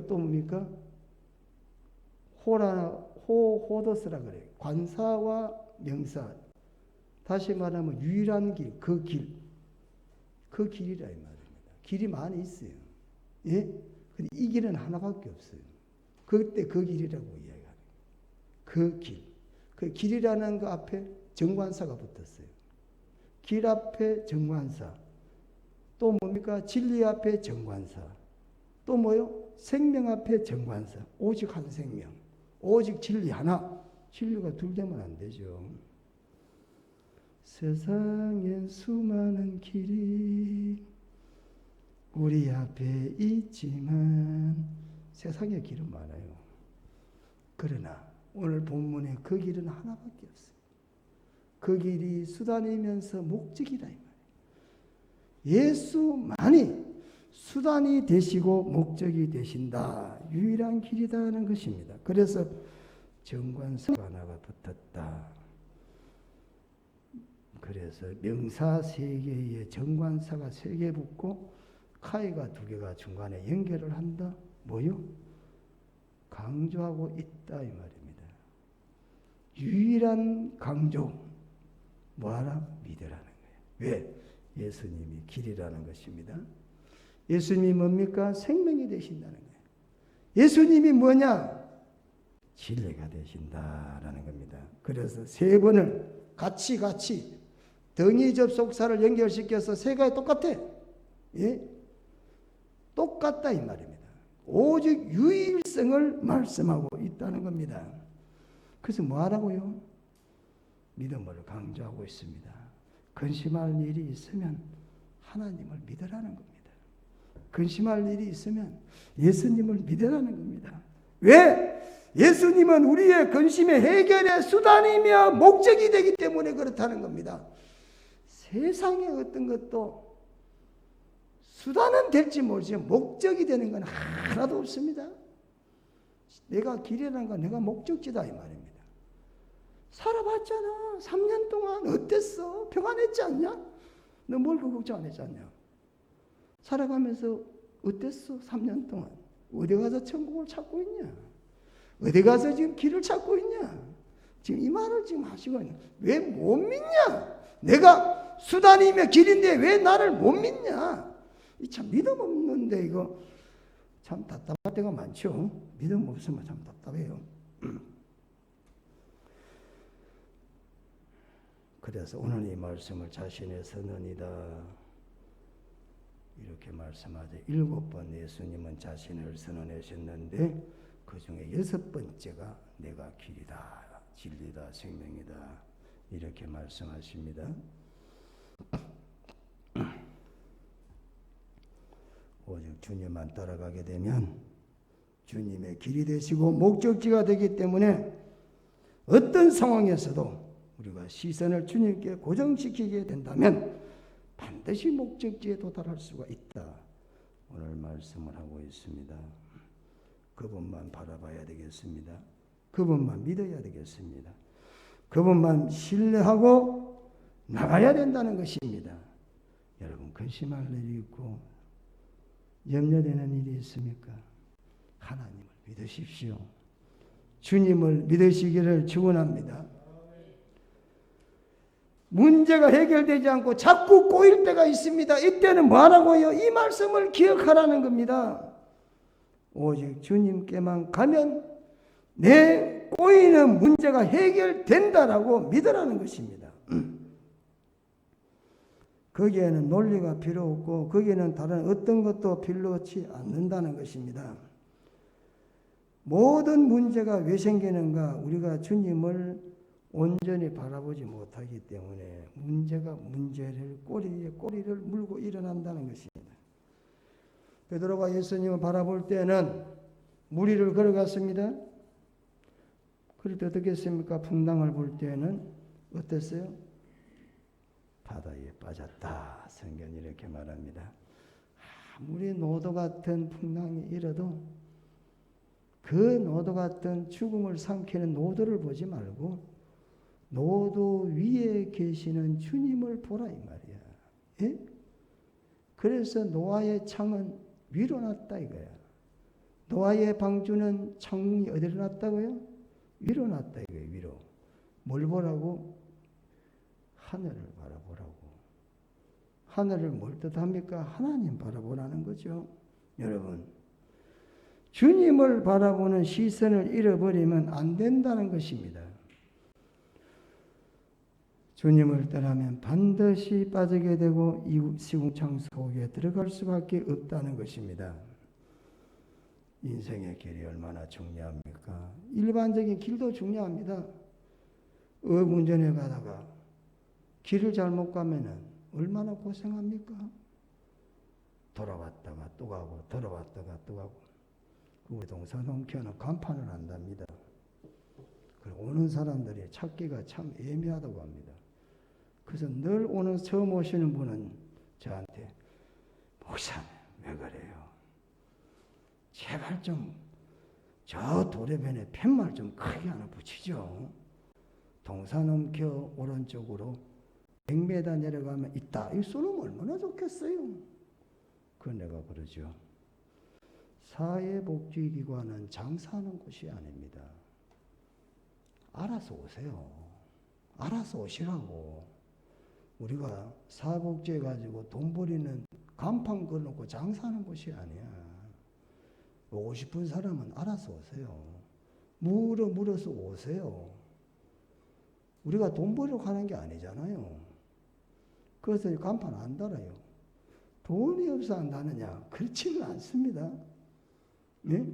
또 뭡니까? 호도스라 그래요. 관사와 명사. 다시 말하면 유일한 길, 그 길이라 이 말입니다. 길이 많이 있어요. 근데 이 길은 하나밖에 없어요. 그때 그 길이라고 이야기하는 그 길. 그 길이라는 그 앞에 정관사가 붙었어요. 길 앞에 정관사. 또 뭡니까? 진리 앞에 정관사. 또 뭐요? 생명 앞에 정관사. 오직 한 생명. 오직 진리 하나. 진리가 둘 되면 안 되죠. 세상엔 수많은 길이 우리 앞에 있지만 세상의 길은 많아요. 그러나 오늘 본문에 그 길은 하나밖에 없어요. 그 길이 수단이면서 목적이다 이 말이에요. 예수만이 수단이 되시고 목적이 되신다. 유일한 길이다는 것입니다. 그래서 정관사가 하나가 붙었다. 그래서 명사 3개에 정관사가 3개 붙고 카이가 2개가 중간에 연결을 한다. 뭐요? 강조하고 있다 이 말입니다. 유일한 강조. 뭐하라? 믿으라는 거예요. 왜? 예수님이 길이라는 것입니다. 예수님이 뭡니까? 생명이 되신다는 거예요. 예수님이 뭐냐? 진리가 되신다라는 겁니다. 그래서 3번을 같이 등위 접속사를 연결시켜서 3가지 똑같아. 똑같다 이 말입니다. 오직 유일성을 말씀하고 있다는 겁니다. 그래서 뭐 하라고요? 믿음을 강조하고 있습니다. 근심할 일이 있으면 하나님을 믿으라는 겁니다. 근심할 일이 있으면 예수님을 믿으라는 겁니다. 왜? 예수님은 우리의 근심의 해결의 수단이며 목적이 되기 때문에 그렇다는 겁니다. 세상의 어떤 것도 수단은 될지 모르지만 목적이 되는 건 하나도 없습니다. 내가 길이라는 건 내가 목적지다 이 말입니다. 살아봤잖아. 3년 동안 어땠어? 평안했지 않냐? 너 뭘 걱정 안 했지 않냐? 살아가면서 어땠어? 3년 동안. 어디 가서 천국을 찾고 있냐? 어디 가서 지금 길을 찾고 있냐? 지금 이 말을 지금 하시고 있냐? 왜 못 믿냐? 내가 수단이며 길인데 왜 나를 못 믿냐? 이 참 믿음 없는데 이거 참 답답할 때가 많죠. 믿음 없으면 참 답답해요. 그래서 오늘 이 말씀을 자신의 선언이다 이렇게 말씀하죠. 7번 예수님은 자신을 선언하셨는데 그 중에 6번째가 내가 길이다, 진리다, 생명이다 이렇게 말씀하십니다. 오직 주님만 따라가게 되면 주님의 길이 되시고 목적지가 되기 때문에 어떤 상황에서도 우리가 시선을 주님께 고정시키게 된다면 반드시 목적지에 도달할 수가 있다. 오늘 말씀을 하고 있습니다. 그분만 바라봐야 되겠습니다. 그분만 믿어야 되겠습니다. 그분만 신뢰하고 나가야 된다는 것입니다. 여러분 근심할 일이 있고 염려되는 일이 있습니까? 하나님을 믿으십시오. 주님을 믿으시기를 축원합니다. 문제가 해결되지 않고 자꾸 꼬일 때가 있습니다. 이때는 뭐 하라고요? 이 말씀을 기억하라는 겁니다. 오직 주님께만 가면 내 꼬이는 문제가 해결된다라고 믿으라는 것입니다. 거기에는 논리가 필요 없고 거기에는 다른 어떤 것도 필요치 않는다는 것입니다. 모든 문제가 왜 생기는가? 우리가 주님을 온전히 바라보지 못하기 때문에 문제가 문제를 꼬리에 꼬리를 물고 일어난다는 것입니다. 베드로가 예수님을 바라볼 때는 무리를 걸어갔습니다. 그럴 때 어떻게 했습니까? 풍랑을 볼 때는 어땠어요? 바다에 빠졌다. 성경이 이렇게 말합니다. 아무리 노도 같은 풍랑이 일어도 그 노도 같은 죽음을 삼키는 노도를 보지 말고 노도 위에 계시는 주님을 보라 이 말이야. 예? 그래서 노아의 창은 위로 났다 이거야. 노아의 방주는 창문이 어디로 났다고요? 위로 났다 이거예요. 위로. 뭘 보라고? 하늘을 바라보라고. 하늘을 뭘 뜻합니까? 하나님 바라보라는 거죠. 여러분, 주님을 바라보는 시선을 잃어버리면 안 된다는 것입니다. 주님을 떠나면 반드시 빠지게 되고 이웃 시궁창 속에 들어갈 수밖에 없다는 것입니다. 인생의 길이 얼마나 중요합니까? 일반적인 길도 중요합니다. 운전해 가다가 길을 잘못 가면은 얼마나 고생합니까? 돌아왔다가 또 가고 돌아왔다가 또 가고. 우리 동서농촌은 간판을 한답니다. 그리고 오는 사람들이 찾기가 참 애매하다고 합니다. 그래서 늘 처음 오시는 분은 저한테 목사님 왜 그래요? 제발 좀 저 도래변에 팻말 좀 크게 하나 붙이죠. 동산엄켜 오른쪽으로 100m 내려가면 있다. 이 쏘면 얼마나 좋겠어요. 그 내가 그러죠. 사회복지기관은 장사하는 곳이 아닙니다. 알아서 오세요. 알아서 오시라고. 우리가 사회복지해 가지고 돈 버리는 간판 걸어놓고 장사하는 곳이 아니야. 오고 싶은 사람은 알아서 오세요. 물어서 오세요. 우리가 돈 벌려고 하는 게 아니잖아요. 그래서 간판 안 달아요. 돈이 없어 안 다느냐? 그렇지는 않습니다. 네?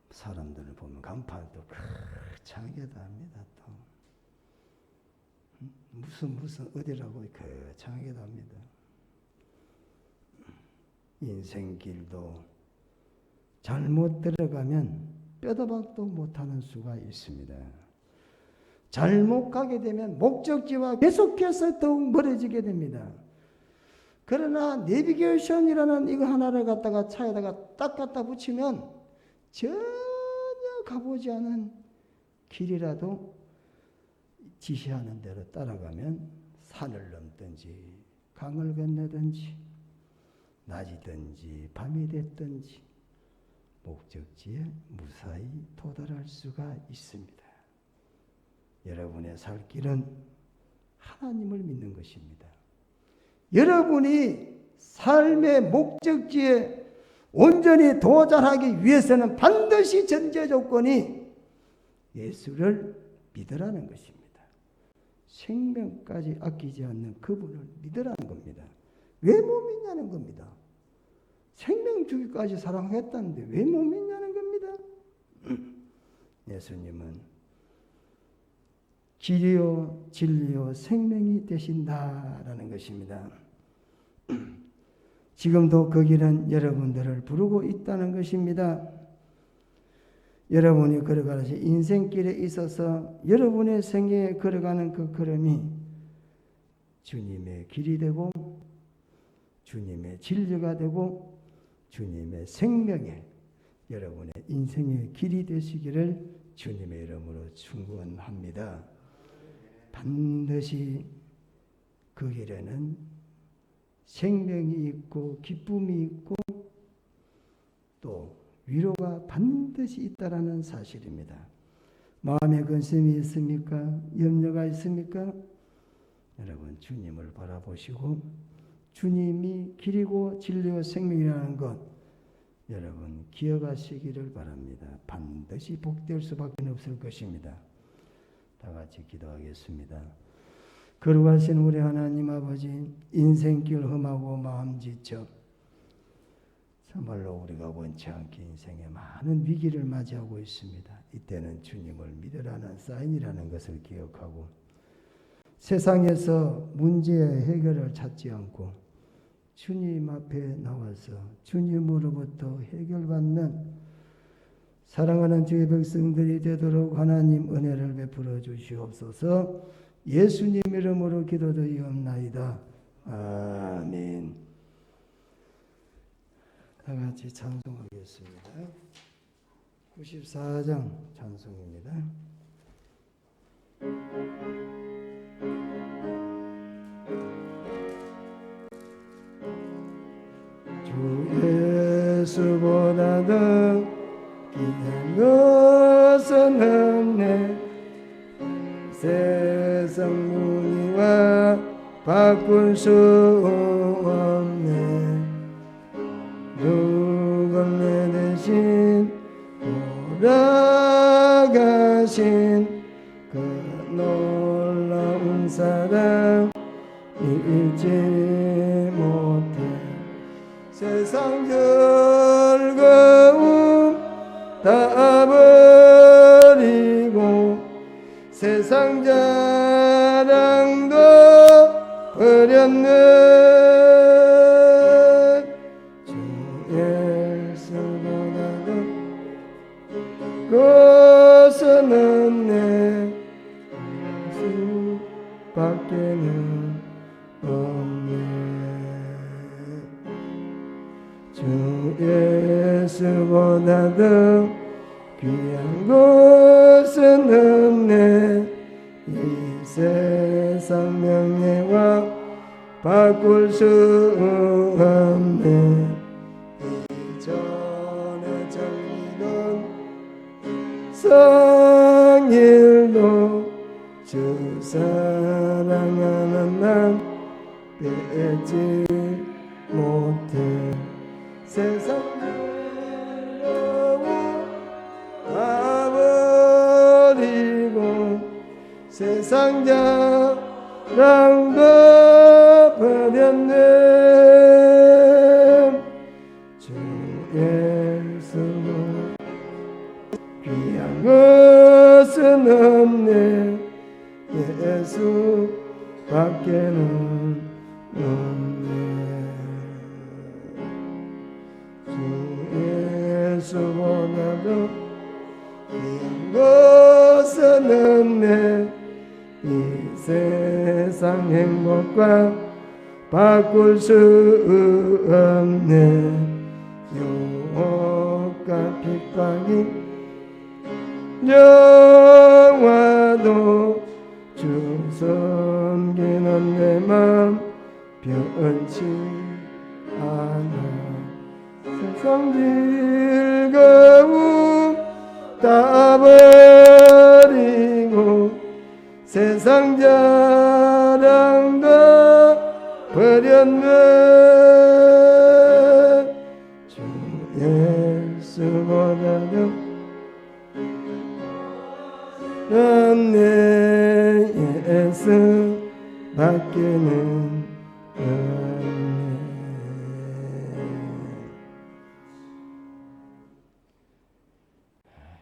사람들을 보면 간판도 거창하게 답니다. 또 무슨 어디라고 거창하게 답니다. 인생길도 잘못 들어가면 뼈도 박도 못하는 수가 있습니다. 잘못 가게 되면 목적지와 계속해서 더욱 멀어지게 됩니다. 그러나 내비게이션이라는 이거 하나를 갖다가 차에다가 딱 갖다 붙이면 전혀 가보지 않은 길이라도 지시하는 대로 따라가면 산을 넘든지 강을 건너든지 낮이든지 밤이 됐든지 목적지에 무사히 도달할 수가 있습니다. 여러분의 살 길은 하나님을 믿는 것입니다. 여러분이 삶의 목적지에 온전히 도달하기 위해서는 반드시 전제 조건이 예수를 믿으라는 것입니다. 생명까지 아끼지 않는 그분을 믿으라는 겁니다. 왜 못 믿냐는 겁니다. 생명 주기까지 사랑하겠다는데 왜 못 믿냐는 겁니다. 예수님은 길이요 진리요 생명이 되신다라는 것입니다. 지금도 그 길은 여러분들을 부르고 있다는 것입니다. 여러분이 걸어가는 인생길에 있어서 여러분의 생애에 걸어가는 그 걸음이 주님의 길이 되고 주님의 진리가 되고 주님의 생명에 여러분의 인생의 길이 되시기를 주님의 이름으로 축원합니다. 반드시 그 길에는 생명이 있고 기쁨이 있고 또 위로가 반드시 있다라는 사실입니다. 마음에 근심이 있습니까? 염려가 있습니까? 여러분 주님을 바라보시고 주님이 길이고 진리와 생명이라는 것 여러분 기억하시기를 바랍니다. 반드시 복될 수밖에 없을 것입니다. 다 같이 기도하겠습니다. 거룩하신 우리 하나님 아버지, 인생길 험하고 마음 지쳐 참말로 우리가 원치 않게 인생에 많은 위기를 맞이하고 있습니다. 이때는 주님을 믿으라는 사인이라는 것을 기억하고 세상에서 문제의 해결을 찾지 않고 주님 앞에 나와서 주님으로부터 해결받는 사랑하는 주의 백성들이 되도록 하나님 은혜를 베풀어 주시옵소서. 예수님 이름으로 기도드리옵나이다. 아멘. 다 같이 찬송하겠습니다. 94장 찬송입니다. 주 예수보다도 귀한 것은 없네. 세상 무늬와 바꿀 수 없네. 누군 내 대신 돌아가신 그 놀라운 사랑 잊지 못해. 세상 즐거움 다 버리고 세상 자랑도 버렸네. 주 예수보다도 것은 없네. 예수밖에는 없네. 주 예수보다도 귀한 것은 없네. 이 세상 명예와 바꿀 수 없네. 이전의 정의는 성일도 주 사랑하는 난 빼지 못해. 세상 즐거움 다 버리고 세상 자랑도 버렸네. 주 예수는 귀한 것은 없네. 예수밖에는 없네. 예수보다도 귀한 것은 없네. 이 세상 행복과 바꿀 수 없네. 유혹과 핍박이 영화도 주 섬기는 내 맘 변치 않아. 세상 즐거움 다 버리고 세상 자랑도 버렸네. 주 예수보다도 내 예수밖에는 없네.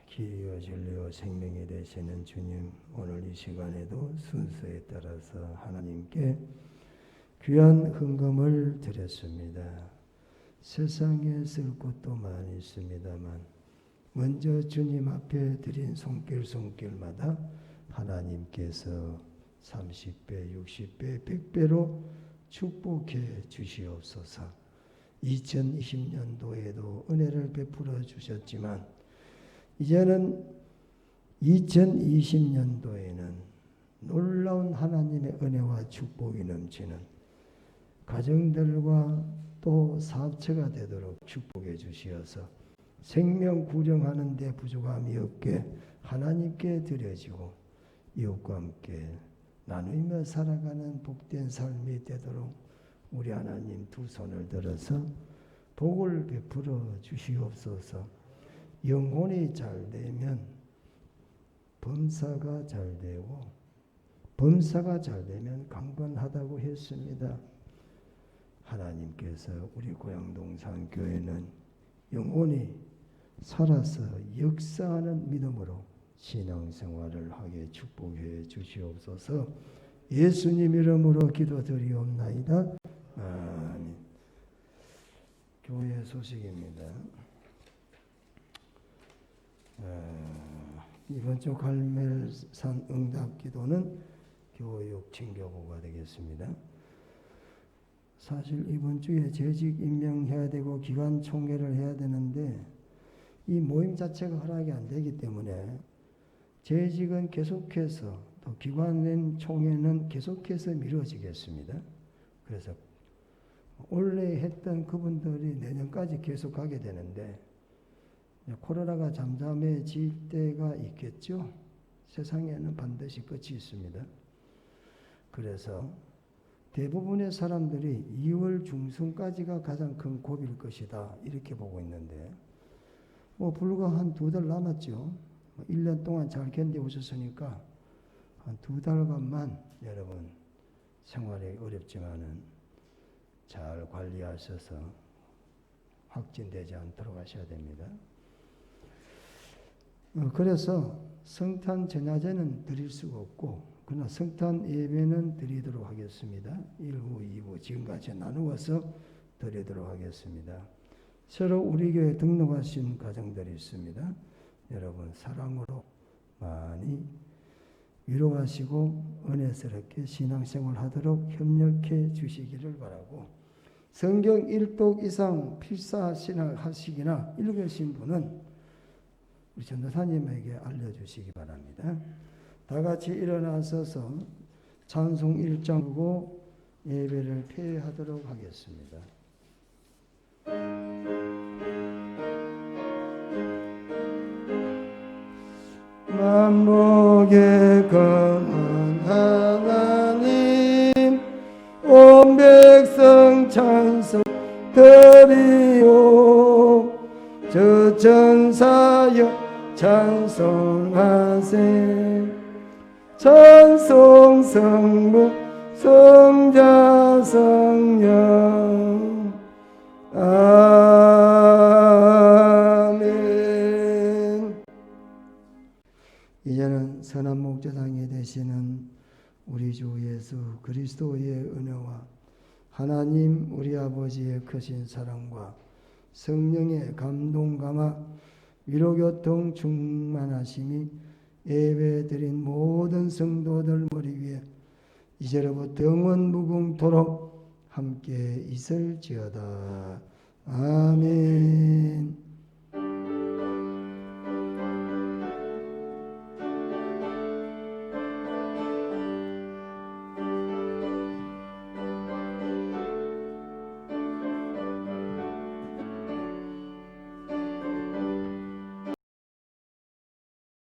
길이요 진리요 생명이 되시는 주님, 오늘 이 시간에도 순서에 따라서 하나님께 귀한 헌금을 드렸습니다. 세상에 쓸 곳도 많이 있습니다만 먼저 주님 앞에 드린 손길마다 하나님께서 30배, 60배, 100배로 축복해 주시옵소서. 2020년도에도 은혜를 베풀어 주셨지만 이제는 2020년도에는 놀라운 하나님의 은혜와 축복이 넘치는 가정들과 또 사업체가 되도록 축복해 주시어서 생명 구령하는 데 부족함이 없게 하나님께 드려지고 이웃과 함께 나누며 살아가는 복된 삶이 되도록 우리 하나님 두 손을 들어서 복을 베풀어 주시옵소서. 영혼이 잘 되면 범사가 잘 되고 범사가 잘 되면 강건하다고 했습니다. 하나님께서 우리 고양동산교회는 영혼이 살아서 역사하는 믿음으로 신앙생활을 하게 축복해 주시옵소서. 예수님 이름으로 기도드리옵나이다. 아멘. 교회 소식입니다. 이번 주 갈멜산 응답기도는 교육 친교보가 되겠습니다. 사실 이번 주에 재직 임명해야 되고 기관 총회를 해야 되는데 이 모임 자체가 허락이 안 되기 때문에 재직은 계속해서 또 기관 총회는 계속해서 미뤄지겠습니다. 그래서 원래 했던 그분들이 내년까지 계속 가게 되는데 코로나가 잠잠해질 때가 있겠죠. 세상에는 반드시 끝이 있습니다. 그래서 대부분의 사람들이 2월 중순까지가 가장 큰 고비일 것이다 이렇게 보고 있는데 불과 한 2달 남았죠. 1년 동안 잘 견뎌오셨으니까 한 2달간만 여러분 생활이 어렵지만은 잘 관리하셔서 확진되지 않도록 하셔야 됩니다. 그래서 성탄 전야제는 드릴 수가 없고 그러나 성탄 예배는 드리도록 하겠습니다. 1부, 2부 지금까지 나누어서 드리도록 하겠습니다. 새로 우리 교회 등록하신 가정들이 있습니다. 여러분 사랑으로 많이 위로하시고 은혜스럽게 신앙생활 하도록 협력해 주시기를 바라고 성경 1독 이상 필사하시기나 읽으신 분은 우리 전도사님에게 알려주시기 바랍니다. 다 같이 일어나서서 찬송 1장으로 예배를 폐하도록 하겠습니다. 만복의 거한 하나님 온 백성 찬송 드리오 저 천사여 찬송하세 찬송 성부 성자 성령 아멘. 이제는 선한 목자장이 되시는 우리 주 예수 그리스도의 은혜와 하나님 우리 아버지의 크신 사랑과 성령의 감동 감화 위로교통 충만하심이 예배드린 모든 성도들 머리 위에 이제로부터 영원 무궁토록 함께 있을지어다. 아멘.